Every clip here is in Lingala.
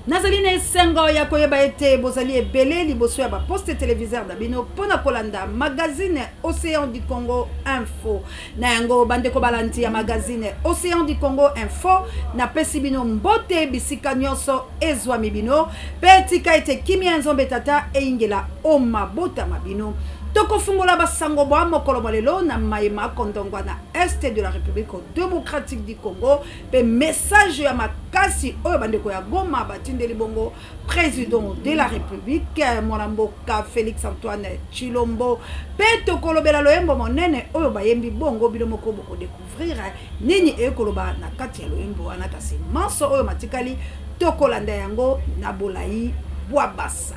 Nazaline sengo ya koyeba ete bozali ebele liboso ya ba poste téléviseur da bino pona kolanda magazine Océan du Congo Info na yango bandeko balanti ya magazine Océan du Congo Info na pesi bino mbote bisika nyonso ezwa mibino petika ete kimia nzombe tata eingela oma bota mabino toko fungola basango bwa mokolo malelo na mayema kondongwa na Est de la République démocratique du Congo pe message ya makasi oyo bandeko ya Goma batindeli bongo président de la République Mwanamboka Félix Antoine Chilombo pe tokolobela loyembo monene oyo bayembi bongo bino moko boko découvrir nini ekoloba na kati ya loyembo wana kasi manso oyo matikali tokolanda yango na bolai bwa basa.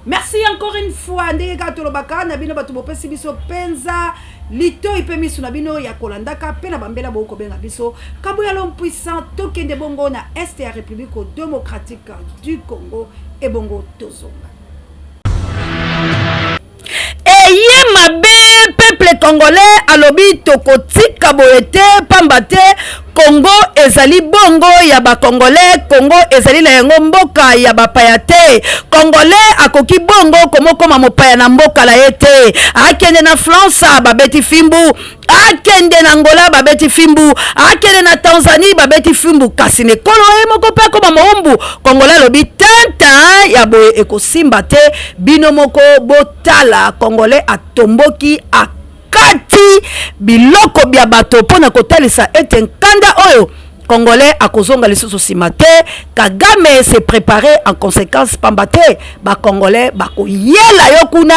Merci encore une fois. Ndenge katolobaka na bino batu bopesi biso penza lito ipemisu na bino ya kolandaka pe na bambela boko benga biso kabuya l'homme puissant tokende bongo na Est ya République démocratique du Congo et bongo tozonga. Eye mabe peuple congolais alobi tokotika boete pambate Congo ezali bongo ya ba Congolais, Congo ezali la yango mboka ya bapaya te. Congolais akoki bongo komoko mopaya na mboka la ete. Akende na France babeti fimbu, akende na Angola babeti fimbu, akende na Tanzanie babeti fimbu kasi ne kolo moko pe ko maombu. Congolais lobi tanta ya boye ekosimba te bino moko botala Congolais atomboki kati biloko bya bato pona kotalisa ete nkanda oyo Congolais akozonga lisusu simate Kagame se préparer en conséquence pambate ba Congolais bako yela yokuna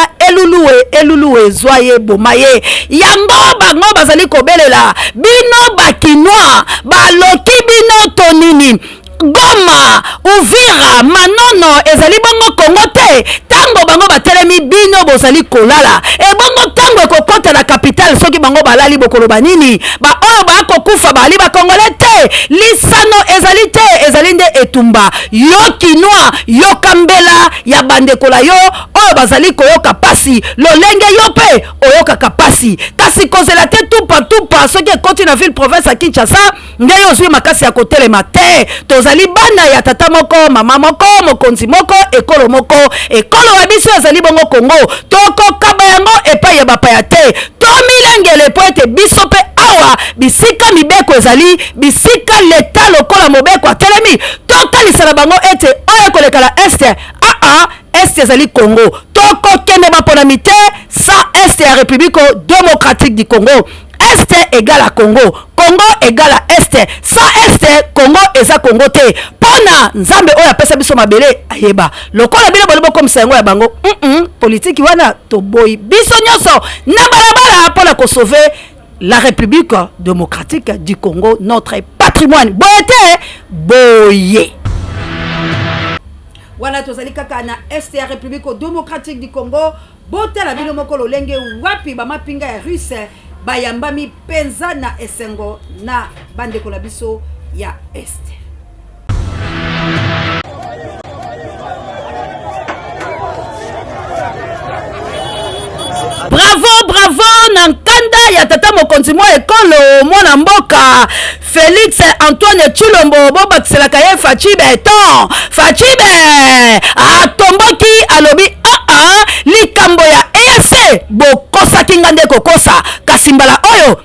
eluluwe zoye bomaye yango bango bazali kobelela bino bakinois baloki bino tonini Goma, Uvira, Manono, ezali bongo Congo te. Tango bango batelemi bino bozali kolala. E bongo tango ekokota na capitale soki bango balali bokolo banini. Ba oyo ba kokufa bali ba Congolais te. Lisano ezali te, ezali nde etumba. Yo kinwa, yo kambela ya bandekola yo oyo bazali koyoka pasi. Lolenge yo pe oyoka kapasi. Kasi kozela te tupa soki ekoti na ville province ya Kinshasa, nde yo zwi makasi ya kotelema te. Tozali bana ya tata moko, mama moko, mokonzi moko, ekolo moko. Ekolo wa biso ezali bongo Congo. Toko kaba yango epai ya bapaya te. Tomilengele po ete biso pe awa bisika mibeko ezali, bisika leta lokola mobeko atelemi. Totalisa na bango ete oya kolekala este. Est ezali Congo. Toko kende bapona mite sans Est ya République démocratique du Congo. Est égale à Congo. Congo égale à Est. Sans Est, Congo eza Congo te. Pona nzambe oya pesa biso mabele ayeba. Lokola bino bolobo comme sango ya bango. Politique wana to boy biso nyonso na balabala pona ko sauver la République démocratique du Congo, notre patrimoine. Boyete boye. Wana tozali kaka na Est ya République démocratique du Congo. Botela bino moko lolenge wapi ba mapinga ya Russe. Bayambami penza na esengo na bandeko la biso ya Est. Bravo nankanda ya tata mokonzi mo ekolo mwana mboka Félix Antoine Chilombo bobakiselaka ye Fachibe atomboki alobi likambo ya EAC bokosaki ngande kokosa kasimbala oyo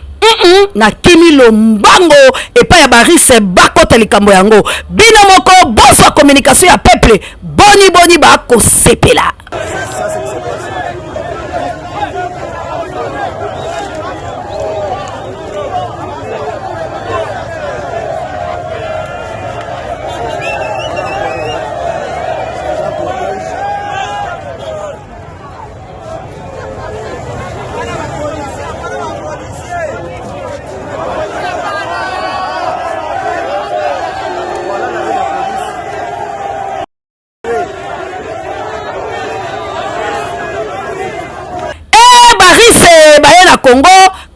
na kimi lombango epa ya barise bakota likambo yango bino moko boswa communication ya peuple boni bakosepela. Congo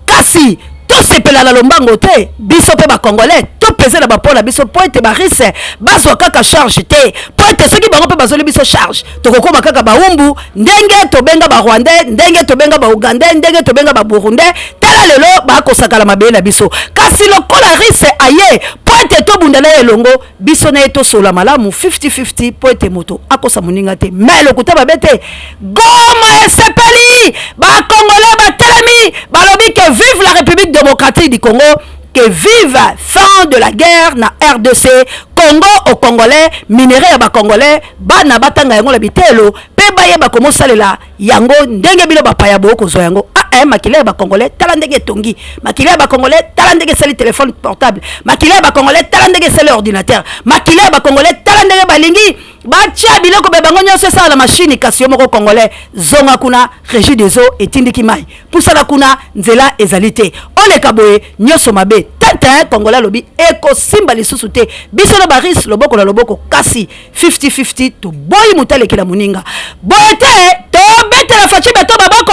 kasi to sepela la lombango te biso pe ba Congolais to peser la bapola biso po ete barise baso kaka charge te po ete soki bango pe bazoli biso charge to kokoma kaka baumbu ndenge to benga ba Rwandais ndenge to benga ba Ugandais ndenge to benga ba Burundais tala lelo ba kosakala mabele biso kasi lokola rise aye po ete tobundala elongo biso na eto sola malamu 50-50 po ete moto akosa moninga te mais lokuta babete Goma esepeli ba Congolais batelemi balobi que vive la République démocratique du Congo, que vive fin de la guerre na RDC Congo au Congolais minerai ya ba Congolais bana batanga yango la bitelo pe baye ba komo salela yango ndenge bilo bapaya boko zo yango makile ba Congolais tala ndenge tongi makile ba Congolais tala ndenge sali téléphone portable makile ba Congolais tala ndenge sali ordinateur makile ba Congolais tala ndenge balingi batia biloko be bango nyonso sala la machine kasi moko Congolais zonga kuna régie des eaux etindiki mai pusala kuna nzela ezalite ole kaboye nyonso mabe tata Congolais lobi eko simba lisusu te biso na baris loboko na loboko kasi 50-50 to boy mutale kila muninga boete to bete la fachi beto babako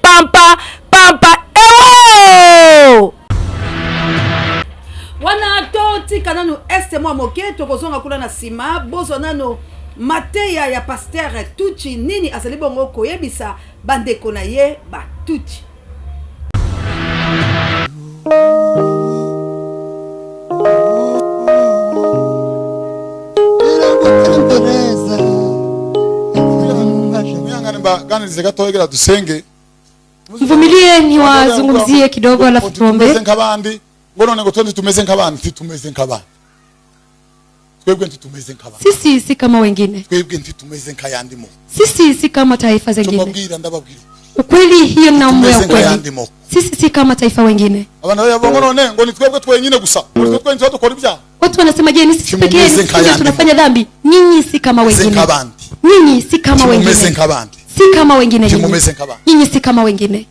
pampa ewo wana to tika nanu este mwa moke tokozonga kula na sima bozo nano mateya ya pasteur Tuchi nini azali bongo koyebisa bandeko na ye ba Tuchi. Mvumilie niwazungumzie kidogo alafu tuombe. Sisi si kama wengine. Sisi si kama taifa zingine. Ukweli hiyo naomba ya kweli. Sisi si kama taifa wengine. Watu wanasema je, ni sisi pekee tunafanya dhambi? Nyinyi si kama wengine. Nyinyi si kama wengine. Si kama wengine. Nyinyi si kama wengine.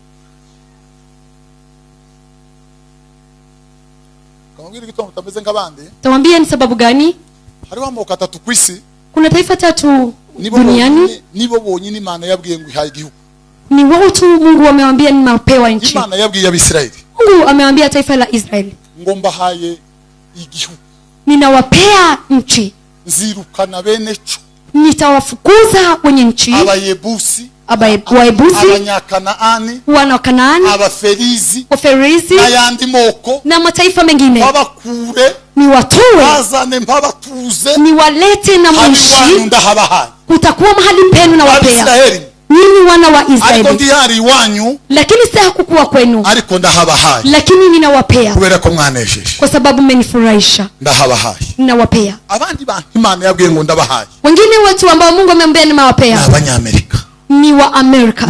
Tawambia ni sababu gani? Kuna taifa tatu duniani. Ni wao tu Mungu amewaambia ni mapewa nchi. Mungu amewaambia taifa la Israeli, ninawapea nchi. Nitawafukuza wenye nchi. Waebusi, wana Kanaani, Waferizi na mataifa mengine. Niwatoe, niwalete na mwishi. Kutakuwa mahali penu na wapea. Nini wana wa Israeli. Lakini sasa kukuwa kwenu. Lakini ninawapea. Kwa sababu mmenifurahisha. Ninawapea. Wengine watu ambao Mungu amemwambia nimewapea. Ni wa Amerika.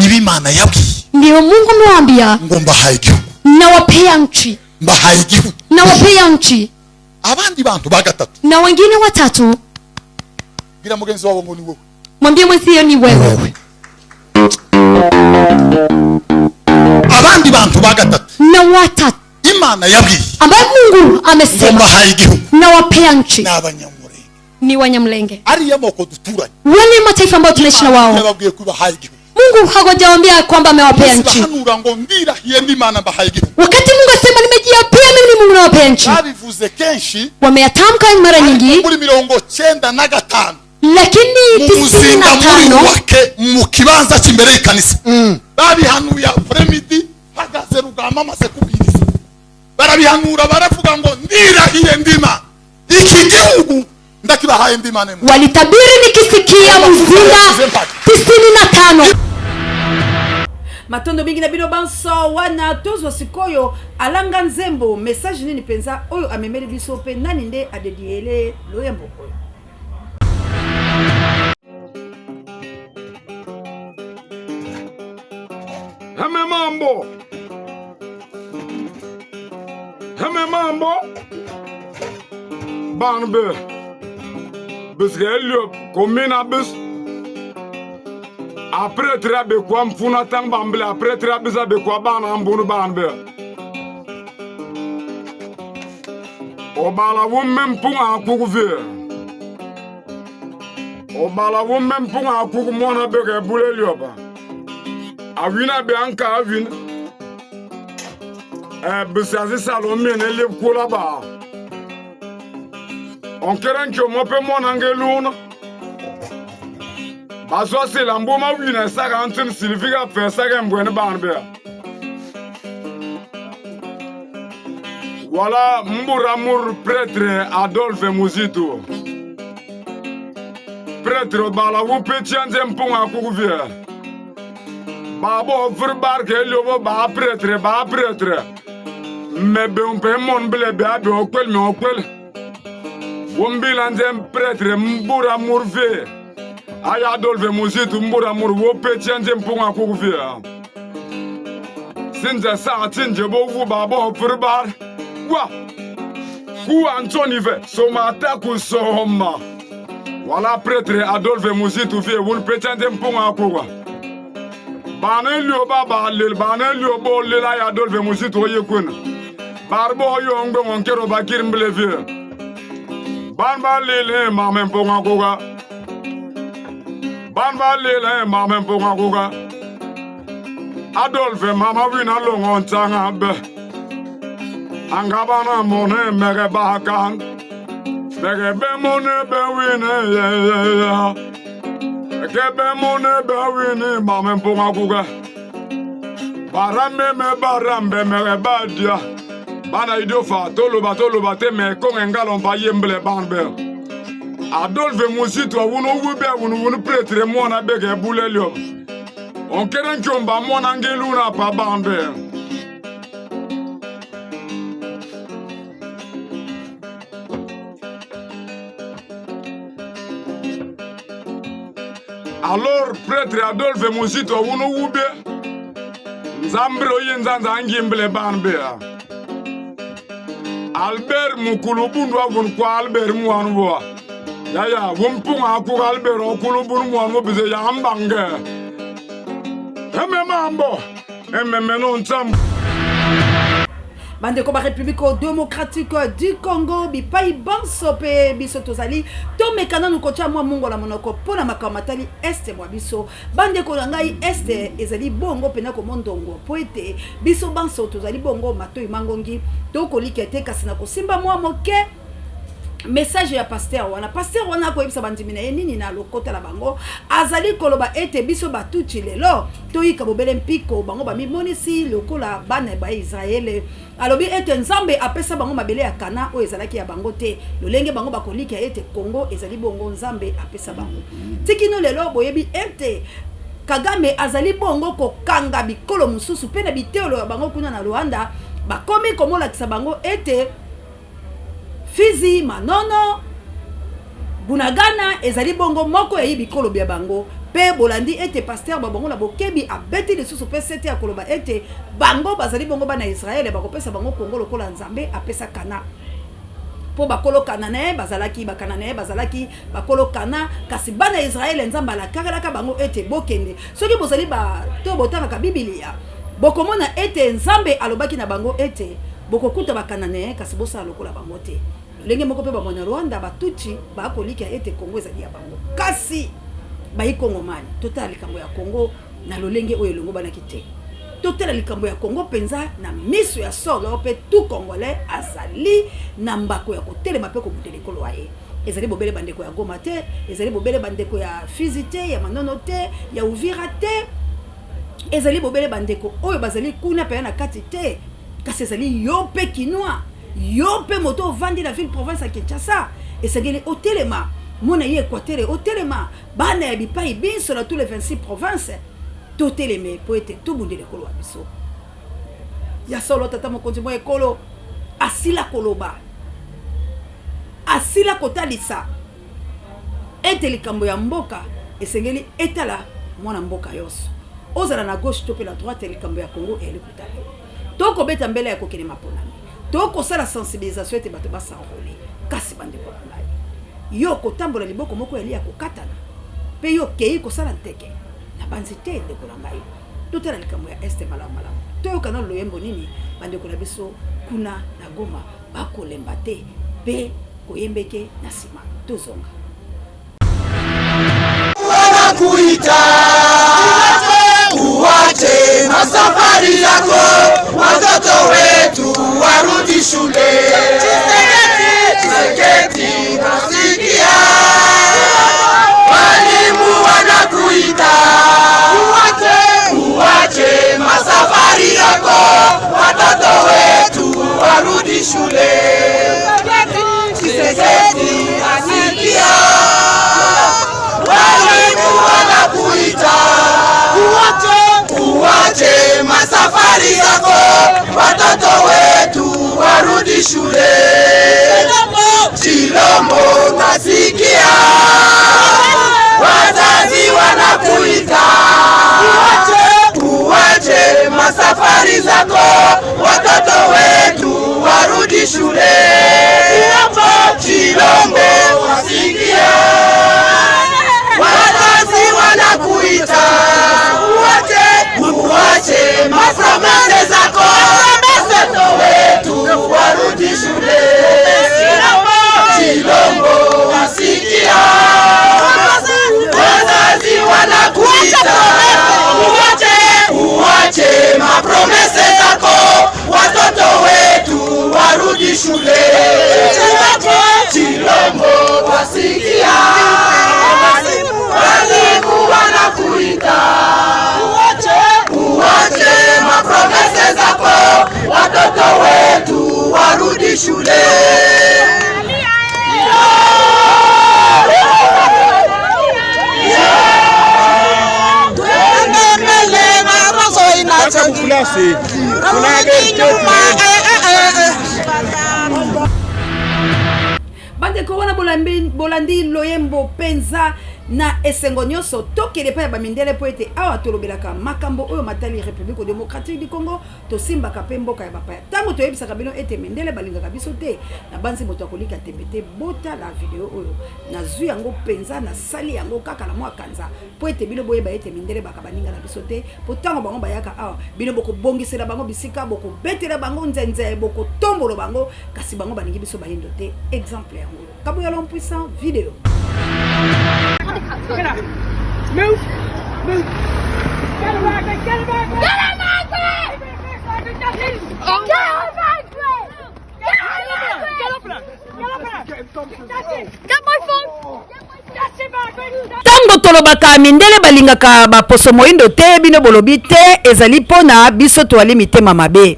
Ndio Mungu amewaambia. Nawapea nchi. Nawapea nchi. Na wengine watatu. Mwambie mwenzio ni wewe. Na watatu ambaye Mungu amesema nawapea nchi ni Wanyamulenge, wale mataifa ambao tunaishi na wao. Mungu hakujawaambia kwamba amewapea nchi. Wakati Mungu asema nimejiapia mimi ni Mungu nawapea nchi, wameyatamka mara nyingi. Lakini 95 wake mukibanza chimbere ikanisa babihanuya fremidi hagaze rugama masekubiriza barabihanura baravuga ngo ndirahiye ndima iki gihugu ndakibahaye ndima nemwe. Walitabiri nikisikia Muzinga 95. Matondo mingi na bino banso wana tozo sikoyo alanga nzembo message nini penza oyo amemeli biso pe nani nde adediele loyembo oyo. Hame mambo Banbe Bisgelio Komina bis Après trabe kwa mfuna tang bambele après trabe zabe kwa bana mbunu banbe Obala wumme mpunga akukuve Obala wumme mpunga akukumona beke bule lioba Awina be anka awina Bisazi salome ne lip kula ba On keren cho mope monange luna Baso se lamboma wina saka antin silviga fe saka mbwene banbe Voilà Mburamour prêtre Adolphe Muzito. Prêtre bala wu petianze mpunga kukuvia. Babo vrbar ke lobo ba prêtre. Mebe umpe mon ble be abi okwel me okwel. Wombilanze prêtre Mburamour ve. Aya Adolphe Muzito Mburamour wu petianze mpunga kukuvia. Sinze sa tinje bo wu babo vrbar. Wa ku Anthony ve somata ku soma. Voilà prêtre Adolphe Muzito vie wul petande mpunga kuwa. Bana lio baba lil bana lio bo lila ya Adolphe Muzito yekuna. Barbo yo ngbe ngonkero bakir mblevie. Banba lile mama mpunga kuwa. Banba lile mama mpunga kuwa. Adolphe mama wina longon tanga be. Angabana mone mege bahakan. Mege be mone be wine ya. Mege be mone be wine mame mpunga kuga. Barambe me barambe mege badia. Bana idofa toloba te me konge ngalon pa yemble banbe. Adolphe Muzito wuno wube wunu prêtre mwana bege bulelio. On keren kyomba mwana ngeluna pa banbe. Alors, prêtre Adolphe Muzito wuno wube. Nzambro yenzanza angimble banbe. Albert mukulubundu wun kwa Albert muanwa. Ya wumpunga ku Albert okulubundu muanwa bize ya ambange. Mambo. No ntam. Bande ko ba République démocratique du Congo bipai banso pe biso tozali to mekana nukocha mwa mungo la monoko pona makamatali este mwa biso bande ko ngai este ezali bongo pena ko mondongo poete biso banso tozali bongo matoi mangongi to ko likete kasina ko simba mwa moke message ya pasteur wana ko yebisa bandimi na nini na lokota la bango azali koloba ete biso batuchi lelo toyika bobele mpiko bango ba mimonisi lokola bana ba Israele alobi ete nzambe apesa bango mabele ya kana o ezalaki ya bango te lolenge bango bakolika ete Congo ezali bongo nzambe apesa bango tikino lelo boyebi ete Kagame azali bongo ko kanga bikolo mususu pena biteolo ya bango kuna na Rwanda bakomi komola kisa bango ete Fizi Manono Bunagana ezali bongo moko ya bikolo bya bango pe bolandi ete pasteur babongo na bokebi abeti de susu pe sete ya koloba ete bango bazali bongo bana Israël bakopesa bango Congo lokola nzambe apesa kana po bakolo kanane bazalaki bakanane bazalaki bakolo kana kasi bana Israël nzamba la kakalaka bango ete bokende soki bozali ba to botaka ka Biblia bokomona ete nzambe alobaki na bango ete bokokuta bakanane kasi bosa lokola bango te lenge moko pe ba mona Rwanda batuchi bakolika ete Congo ezali ya bango kasi bayi Congo mali totala likambo ya Congo na lolenge oyo longo bana kite totala likambo ya Congo penza na miso ya solo pe tout congolais azali na mbako ya kotelema pe ko butele kolo aye ezali bobele bandeko ya Goma te ezali bobele bandeko ya Fizi te ya Manono te ya Uvira te ezali bobele bandeko oyo bazali kuna pe na kati te kasi ezali yo pe kinwa yo pe moto vandi la ville province à Kinshasa esengeli otelema mona ye Équateur otelema bana ya bipai biso na tous les 26 provinces toteleme po ete tobundele kolo wa biso ya solo tata mokonzi mo ekolo asila koloba asila kotalisa ete likambo ya mboka esengeli etala mwana mboka yoso ozala na gauche to pe la droite likambo ya Congo eli kutala toko beta mbele ya kokene maponami toko sala sensibilisation ete bato basa enrôler kasi bande ko ngai yo kotambola liboko moko eli ya kokatana pe yo kei ko sala nteke na banzite de ko ngai totala likambo ya este malamu to kana loyembo nini bande ko na biso kuna na Goma bakolemba te pe koyembeke na sima tozonga wanakuita uwache masafari yako, watoto wetu warudi shule. Chiseketi nasikia walimu wanakuita uwache masafari yako, watoto wetu warudi shule. watoto wetu warudi shule. Chilombo nasikia wazazi wanakuita, uache masafari zako, watoto wetu warudi shule. Chilombo nasikia wazazi wanakuita, uache mapromese zako, watoto wetu warudi shule. Chilombo wasikia wazazi wanakuita, uache mapromese zako, watoto wetu warudi shule. Chilombo wasikia walimu wanakuita, uache mapromese zako, watoto wetu warudi shule. Bandeko wana bolandi loyembo penza na esengo nyonso tokele pa ya bamindele po ete awa tolobelaka makambo oyo matali République démocratique du Congo tosimbaka pe mboka ya bapaya. Tango toyebisaka bino ete mindele balingaka biso te na banzi moto akolika tembete bota la video oyo nazwi yango penza na sali yango kaka na mwa kanza po ete bino boyeba ete mindele baka baninga na biso te po tango bango bayaka awa bino boko bongisela bango bisika boko betela bango nzenze boko tombolo bango kasi bango baningi biso bayindo te. Exemple yango Kabouya l'homme puissant vidéo. Get up. Move. Move. Get him back. Get him back. Get him back. Get my phone. Tango tolobaka mindele balingaka baposo moindo te bino bolobi te ezali pona biso toali mitema mabe.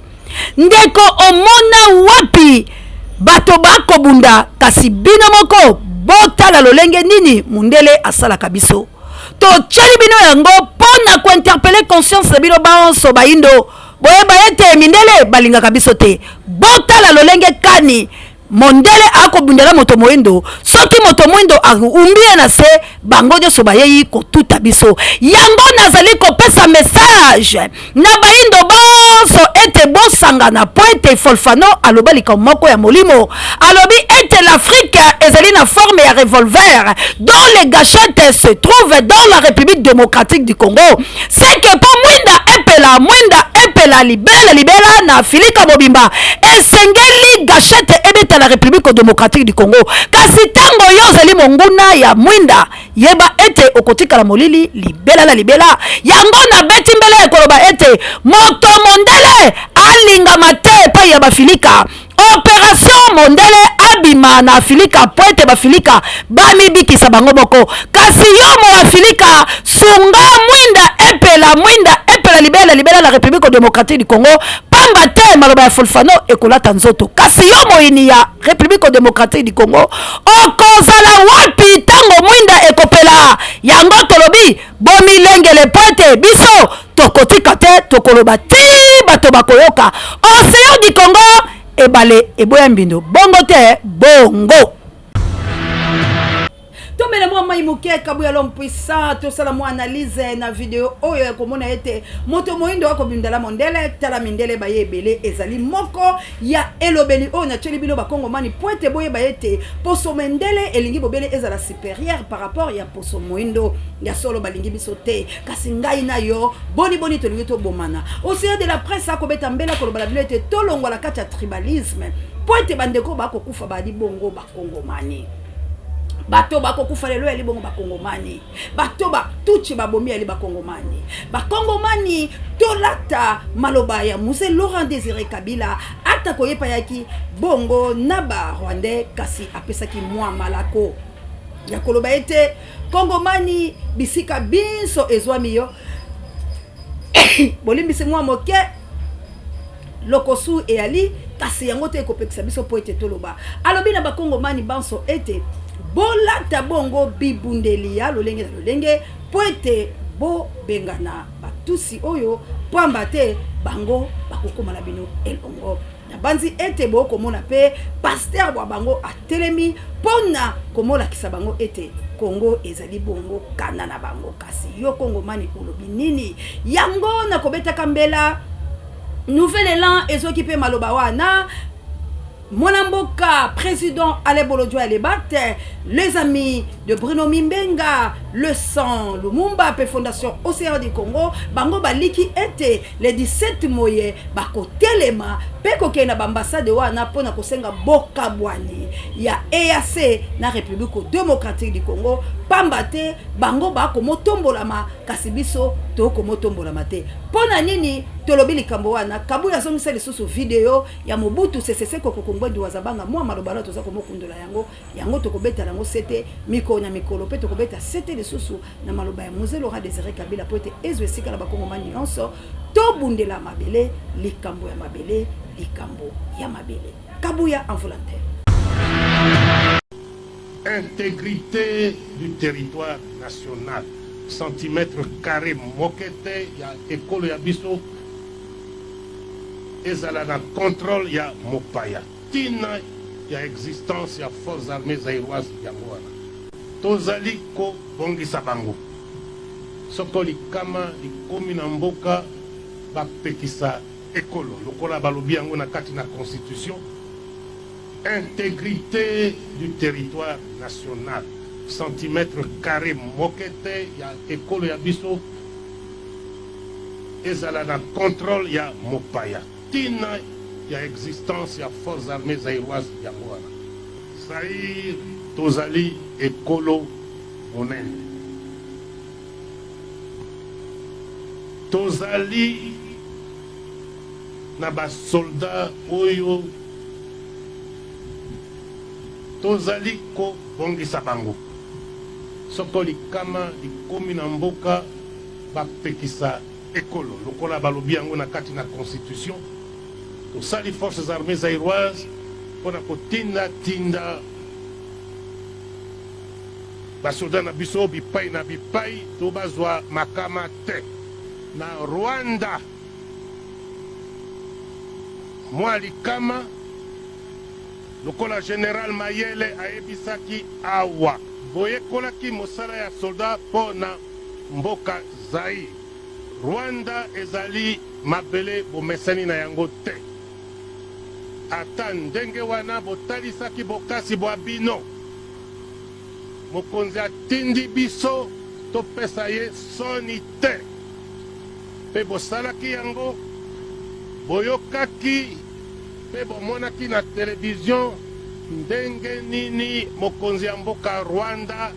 Ndeko omona wapi bato bako bunda kasi bino moko botala lolenge nini mundele asalaka biso. To tchali bino yango pona ko interpeller conscience de bino banso baindo boyeba ete mindele balingaka biso te. Botala lolenge kani mondele ako bundela moto moindo soki moto moindo umbie na se bango nyonso bayeyi kotuta biso. Yango nazali kopesa message na baindo bonso ete bosangana po ete Folfano aloba likambo moko ya molimo alobi ete l'Afrique ezali na forme ya revolver dont les gâchettes se trouvent dans la République démocratique du Congo. C'est que po mwinda epela libela na Filika Mobimba esengeli gâchette ebeta la République démocratique du Congo. Kasi tango yo zali monguna ya mwinda yeba ete okotika la molili libela yango na beti mbele ekoloba ete moto mondele alinga mate pa ya bafilika opération mondele abima na Filika poete bafilika bamibikisa bango boko. Kasi yo mo afilika sunga mwinda epela libela la République démocratique du Congo pamba te maloba ya Folfano ekolata nzoto. Kasi yo moini ya République démocratique du Congo okozala wapi tango mwinda ekopela yango tolobi bomilengele poete biso tokotika te tokoloba ti bato bakoyoka Océan du Congo ebale eboya mbindo bongo te bongo. Tomele mwa mai muke Kabouya l'homme puissant to sala mwa analyse na video oyo ya komona ete moto moindo wako bindala mondele tala mindele baye ebele ezali moko ya elobeli oyo na tcheli bino bakongo mani poete boye bayete poso mendele elingi bobele ezala supérieur par rapport ya poso moindo ya solo balingi biso te kasi ngai na yo boni tolingi to bomana Océan de la presse akobeta mbela kolobala bino ete tolongola kati ya tribalisme poete bandeko bako kufa badi bongo bakongo mani bato bakokufa lelo ya libongo bakongomani bato batuchi babomi ya bakongomani bakongomani tolata maloba ya Muse Laurent Désiré Kabila ata koyepa yaki bongo na ba Rwandais kasi apesaki mwa malako ya koloba ete kongomani bisika binso ezwami yo bolimbisi mwa moke lokosu eyali kasi yango te ekopekisa biso po ete toloba alobi na bakongomani banso ete bolata bongo bibundeli ya lolenge na lolenge po ete bo bengana batusi oyo pamba te bango bakokoma na bino elongo na banzi ete bokomona pe pasteur bwa bango atelemi pona komolakisa bango ete Congo ezali bongo kana na bango kasi yo Congo mani olobi nini yango na kobeta kambela nouvel élan ezoki pe maloba wana Monamboka, président Ale Bolodjo Alebat, les amis de Bruno Mimbenga, le sang, Lumumba, Fondation Océan du Congo, Bango Baliki était les 17 moyens, Bako Telema, Peko Kena Bambassade Wana Pona Kosenga Boka Bwani, ya EAC na République démocratique du Congo, Pambate, Bango Bako Motombolama, Kasibiso, Toko Motombolama te. Pona nini, Tolobili Kamboana, Kabuya Zongisa les sous vidéo, ya Mobutu CCC Kokongbo du Wazabanga, moi Malobala Toza Komo Kundula Yango, Yango Tokobeta Yango Sete, Miko na Mikolo, Pe Tokobeta Sete les sous na Maloba Mose Laura Désiré Kabila Pote, Ezwesika la Bakongo Manionso, Tobundela Mabele, Likambo ya Mabele, Likambo ya Mabele. Kabuya en volontaire. Intégrité du territoire national. Centimètre carré mokete ya école ya biso ezala na contrôle ya mopaya tina ya existence ya forces armées zaïroises yango wana tozali ko bongisa bango soko likama likomi na mboka bapekisa ekolo lokola balobi yango na kati na constitution. Intégrité du territoire national. Centimètre carré mokete ya école ya biso ezala na contrôle ya mopaya tina ya existence ya forces armées zaïroises yango wana Zaïre tozali ekolo monene tozali na basoldat oyo tozali ko bongisa bango soko likama likomi na mboka bapekisa ekolo lokola balobi yango na kati na constitution tosali forces armées zaïroises mpona kotinda basoda na biso bipai na bipai to bazwa makama te na Rwanda mwa likama lokola général Mayele ayebisaki awa boyekolaki mosala ya soldat mpo na mboka Zaïre. Rwanda ezali mabele bomesani na yango te ata ndenge wana botalisaki bokasi bwa bino mokonzi atindi biso topesa ye soni te mpe bosalaki yango boyokaki mpe bomonaki na televizio ndenge nini mokonzi ya mboka Rwanda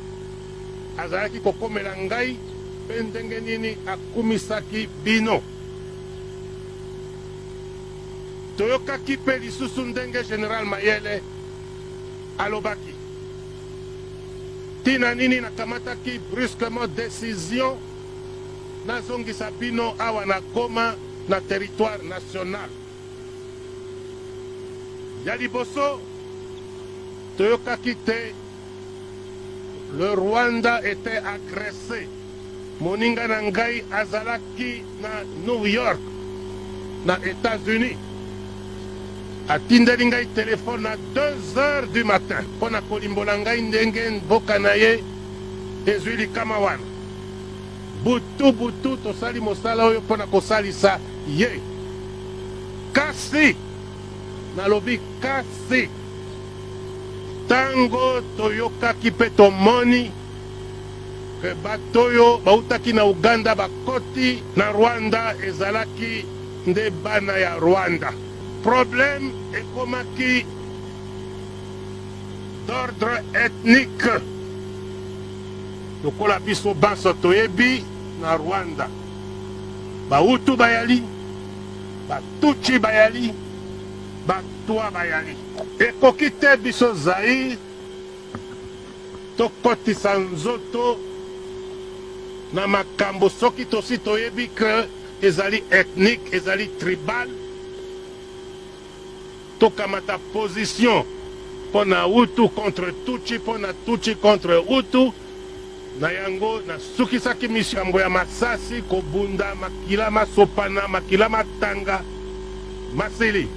azalaki kokomela ngai mpe ndenge nini akumisaki bino toyokaki mpe lisusu ndenge général Mayele alobaki tina nini nakamataki brusquement décision nazongisa bino awa na Goma na territoire national ya liboso toyokaki te le Rwanda était agressé moninga na ngai azalaki na New York na États-Unis atindeli ngai telefone à 2 heures du matin mpona kolimbola ngai ndenge mboka na ye ezwi likama wana butu tosali mosala oyo mpona kosalisa ye kasi nalobi kasi tango toyokaki mpe tomoni ke bato oyo bautaki na Uganda bakoti na Rwanda ezalaki nde bana ya Rwanda problème ekomaki d'ordre ethnique lokola biso banso toyebi na Rwanda Bahutu bayali Batutsi bayali Batwa bayali ekoki te biso Zaïre tokotisa nzoto na makambo soki tosi toyebi ke ezali ethnique ezali tribal tokamata position mpona Hutu contre Tutsi mpona Tutsi contre Hutu na yango na sukisaki mishambo ya masasi kobunda makila masopana makila matanga masili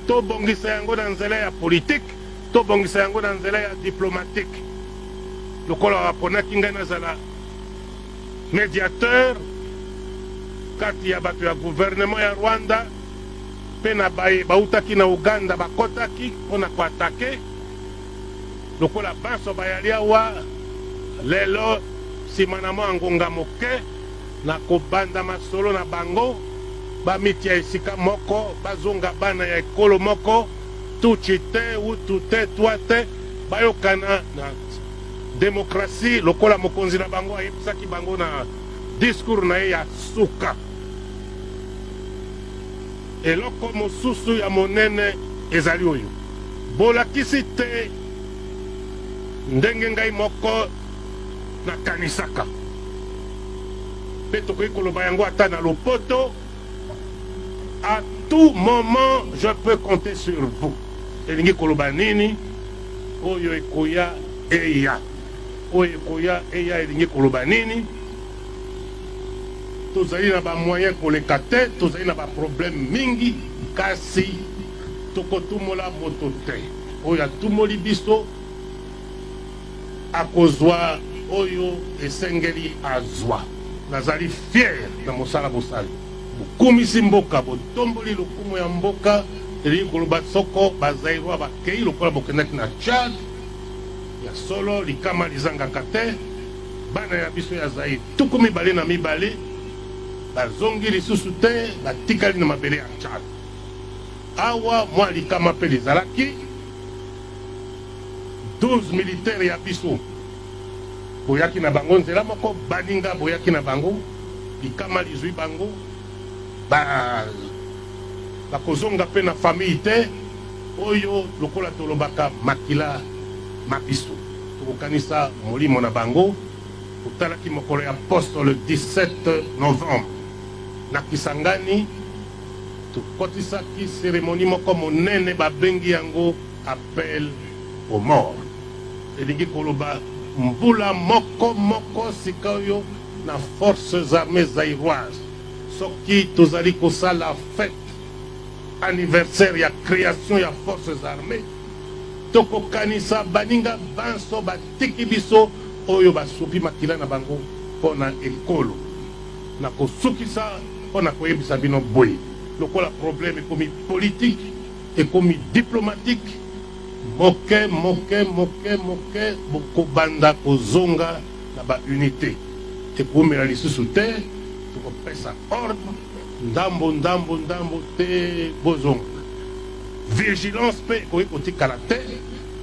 tobongisa yango na nzela ya politique tobongisa yango na nzela ya diplomatique lokola baponaki ngai nazala médiateur kati ya bato ya gouvernement ya Rwanda mpe na bautaki na Uganda bakotaki mpona koatake lokola banso bayali awa lelo nsima na mwa ngonga moke na kobanda masolo na bango bamitia esika moko bazonga bana ya ekolo moko tuchi te utu te twa te bayokana na demokrasi lokola mokonzi na bango ayebisaki bango na discours na ye ya suka. Eloko mosusu ya monene ezali oyo bolakisi te ndenge ngai moko nakanisaka mpe tokoki koloba yango ata na lopoto. À tout moment je peux compter sur vous. Elingi koloba nini oyo ekoya eya oyo ekoya eya elingi koloba nini tozali na bamoyen koleka te tozali na baproblème mingi kasi tokotumola moto te oyo atumoli biso akozwa oyo esengeli azwa. Nazali fier na mosala bosali bokumisi mboka botomboli lokumu ya mboka elingi koloba soko bazairwa bakei lokola bokendaki na Tchad ya solo likama lizangaka te bana ya biso ya Zaire 2,2 bazongi lisusu te batikali na mabele ya Tchad. Awa mwa likama mpe lizalaki 12 militaire ya biso boyaki na bango nzela moko baninga boyaki na bango likama lizwi bango bakozonga mpe na famille te oyo lokola tolobaka makila mabiso tokokanisa molimo na bango. Totalaki mokolo ya poste le 17 novembre na Kisangani tokotisaki cérémonie moko monene babengi yango appel aux morts. Elingi koloba mbula moko moko sika oyo na forces armées zaïroises soki tozali kosala fête anniversaire ya création ya forces armées tokokanisa baninga banso batiki biso oyo basupi makila na bango mpona ekolo na kosukisa mpona koyebisa bino boye lokola problème ekomi politique ekomi diplomatique moke moke moke moke bokobanda kozonga na baunité ekomela lisusu te tokopesa ordre ndambo ndambo ndambo te bozonga. Vigilance mpe ekoki kotikala te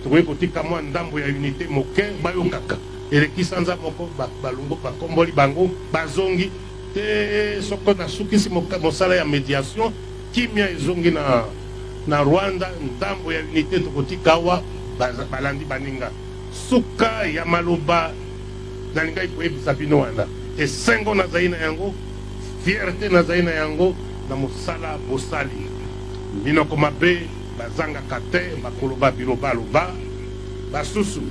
tokoki kotika mwa ndambo ya unité moke bayokaka eleki sanza moko balongo bakomboli bango bazongi te soko nasukisi mosala ya médiation kimia ezongi na Rwanda ndambo ya unité tokotika awa balandi baninga suka ya maloba nalingai koyebisa bino wana esengo nazali na yango fierté nazali na yango na mosala bosali minoko mabe bazangaka te bakoloba bilobaloba basusu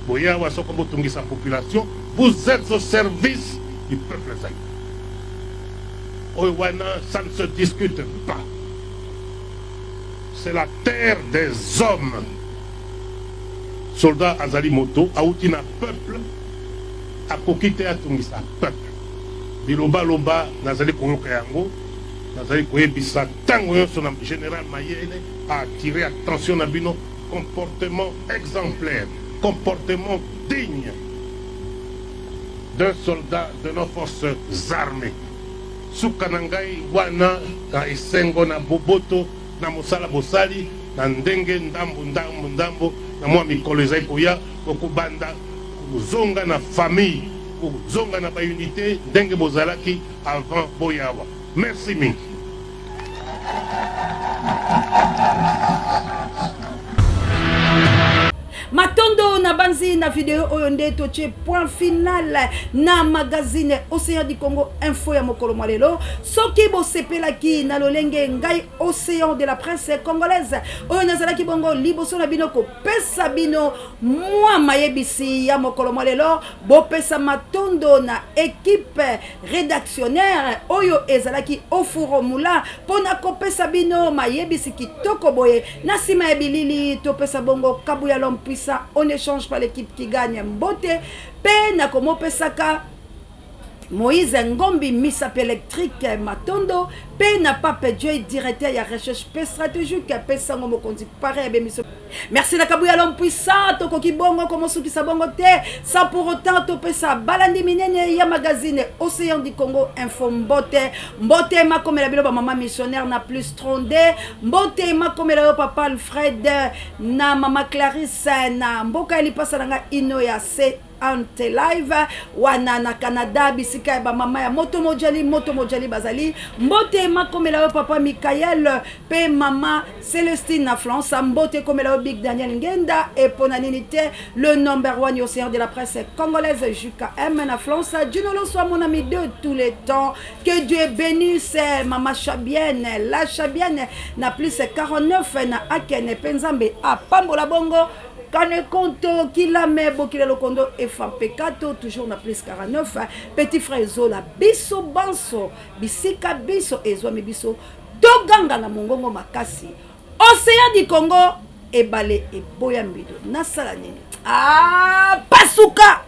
boyawa soko botungisa population vous êtes au service du peuple zaïre oyo wana ça ne se discute pas. C'est la terre des hommes. Soldat azali moto auti na peuple akoki te atungisa peuple biloba loba nazali koyoka yango nazali koyebisa ntango nyonso na général Mayele a attiré attention na bino comportement exemplaire comportement digne d'un soldat de nos forces armées. Suka na ngai wana na esengo na boboto na mosala bosali na ndenge ndambo ndambo ndambo na mwa mikolo ezali koya okobanda kozonga na famille kozonga na baunité ndenge bozalaki avant boyawa. Merci mingi. Matondo matondo na banzi na video oyo nde toche point final na magazine Océan du Congo info ya mokolo mwalelo soki bo sepelaki na lolenge ngai Océan de la presse congolaise oyo nazalaki bongo liboso na bino ko pesa bino mwa mayebisi ya mokolo mwalelo bo pesa matondo na équipe rédactionnaire oyo ezalaki ofuro mula pona ko pesa bino mayebisi kitoko boye na sima ya bilili to pesa bongo Kabuya l'homme puissant on échange par l'équipe qui gagne mbote pe na komo pesaka Moïse Ngombi Misape électrique Matondo pe na Pape Joy directeur ya recherche pe stratégique pe sango mokonzi pareil be miso. Merci na Kabuya l'homme puissant to koki bongo komo suki sa bongo te sans pour autant to pesa balandi minene ya magazine Océan du Congo info mbote mbote makomela bilo ba maman missionnaire na plus 32 mbote makomela yo papa Alfred na mama Clarisse na mboka ili pasa nga ino ya se ante live wana na Canada bisika ba mama ya moto mojali bazali mbote makomela yo papa Michael pe mama Célestine na France mbote komela yo Big Daniel Ngenda et ponanité le number 1 océan de la presse congolaise JKM na France. Dieu nous soit mon ami de tous les temps, que Dieu bénisse mama Chabienne la Chabienne na plus 49 na Akene Penzambe a Pambola Bongo Kane Konto, Kilame, Bokile Lokondo, FAP4, toujours na plus 49. Petit frère Zola, Biso Banso, Bisika Biso, Ezwami Biso, Doganga na Mongongo Makasi. Océan du Congo, Ebale et Boyambido. Nasala nini. Ah, Pasuka!